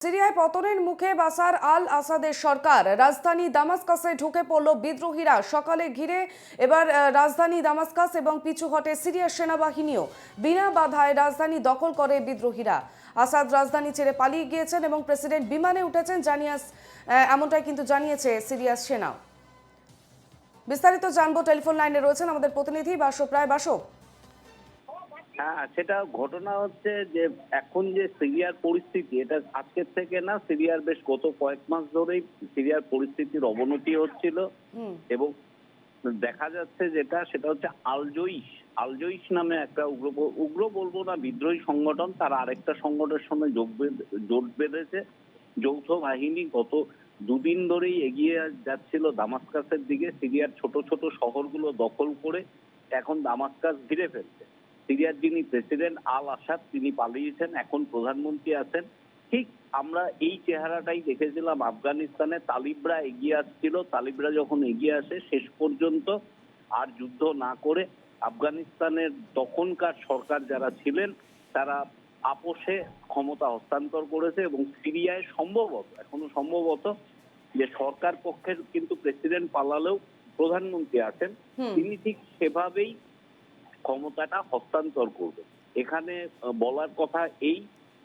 সিরিয়ায় পতনের মুখে বাশার আল আসাদের সরকার। রাজধানী দামাস্কাসে ঢুকে পড়ল বিদ্রোহীরা। সকালে ঘিরে এবার রাজধানী দামাস্কাস এবং পিছু হটে সিরিয়ার সেনাবাহিনীও। বিনা বাধায় রাজধানী দখল করে বিদ্রোহীরা। আসাদ রাজধানী ছেড়ে পালিয়ে গিয়েছেন এবং প্রেসিডেন্ট বিমানে উঠেছেন এমনটাই কিন্তু জানিয়েছে সিরিয়ার সেনা। বিস্তারিত জানবো, টেলিফোন লাইনে রয়েছেন আমাদের প্রতিনিধি বাসব রায়। বাসব, হ্যাঁ, সেটা ঘটনা হচ্ছে যে এখন যে সিরিয়ার পরিস্থিতি, এটা আজকের থেকে না, সিরিয়ার বেশ গত কয়েক মাস ধরেই সিরিয়ার পরিস্থিতির অবনতি হচ্ছিল এবং দেখা যাচ্ছে সেটা হচ্ছে আল জইশ নামে একটা উগ্র বলবো না, বিদ্রোহী সংগঠন, তারা আরেকটা সংগঠনের সঙ্গে জোট বেঁধেছে। যৌথ বাহিনী গত দুদিন ধরেই এগিয়ে যাচ্ছিল দামাস্কাসের দিকে। সিরিয়ার ছোট ছোট শহরগুলো দখল করে এখন দামাস্কাস ঘিরে ফেলছে। সিরিয়ার যিনি প্রেসিডেন্ট আল আসাদ, তিনি পালিয়েছেন, এখন প্রধানমন্ত্রী আছেন। ঠিক আমরা এই চেহারাটাই দেখেছিলাম আফগানিস্তানে। তালিবরা এগিয়ে আসছিল, তালিবরা যখন এগিয়ে আসে শেষ পর্যন্ত আর যুদ্ধ না করে আফগানিস্তানের তখনকার সরকার যারা ছিলেন তারা আপোষে ক্ষমতা হস্তান্তর করেছে এবং সিরিয়ায় এখনো সম্ভবত যে সরকার পক্ষের কিন্তু প্রেসিডেন্ট পালালেও প্রধানমন্ত্রী আছেন, তিনি ঠিক সেভাবেই ক্ষমতাটা হস্তান্তর করবে। এখানে বলার কথা এই,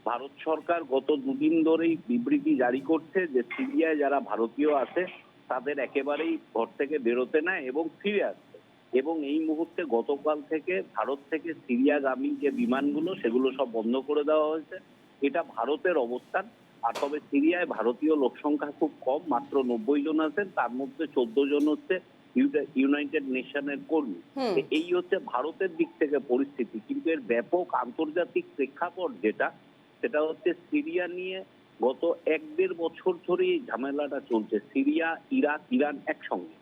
ভারত সরকার গত দুদিন ধরেই বিবৃতি জারি করছে যে সিরিয়ায় যারা ভারতীয় আছে তাদের একেবারেই ঘর থেকে বেরোতে না এবং ফিরে আসছে। এবং এই মুহূর্তে গতকাল থেকে ভারত থেকে সিরিয়াগামী যে বিমানগুলো সেগুলো সব বন্ধ করে দেওয়া হয়েছে। এটা ভারতের অবস্থান। আর তবে সিরিয়ায় ভারতীয় লোক সংখ্যা খুব কম, মাত্র 90 জন আছেন, তার মধ্যে 14 জন হচ্ছে ইউনাইটেড নেশনের কর্মী। এই হচ্ছে ভারতের দিক থেকে পরিস্থিতি। কিন্তু এর ব্যাপক আন্তর্জাতিক প্রেক্ষাপট সেটা হচ্ছে সিরিয়া নিয়ে গত 1-1.5 বছর ধরে এই ঝামেলাটা চলছে। সিরিয়া, ইরাক, ইরান একসঙ্গে।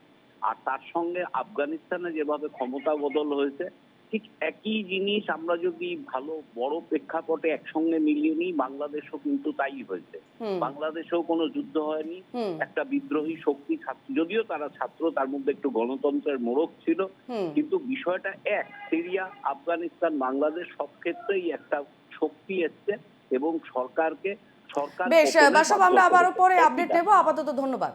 আর তার সঙ্গে আফগানিস্তানে যেভাবে ক্ষমতা বদল হয়েছে, ঠিক একই জিনিস আমরা যদি ভালো বড় প্রেক্ষাপটে একসঙ্গে মিলিয়ে নিই, বাংলাদেশও কিন্তু তাই হয়েছে। বাংলাদেশেও কোনো যুদ্ধ হয়নি, একটা বিদ্রোহী শক্তি, যদিও তারা ছাত্র, তার মধ্যে একটু গণতন্ত্রের মোড়ক ছিল, কিন্তু বিষয়টা এক। সিরিয়া, আফগানিস্তান, বাংলাদেশ সব ক্ষেত্রেই একটা শক্তি এসছে এবং সরকার বেশ বাসব, আমরা আবারও পরে আপডেট নেব। আপাতত ধন্যবাদ।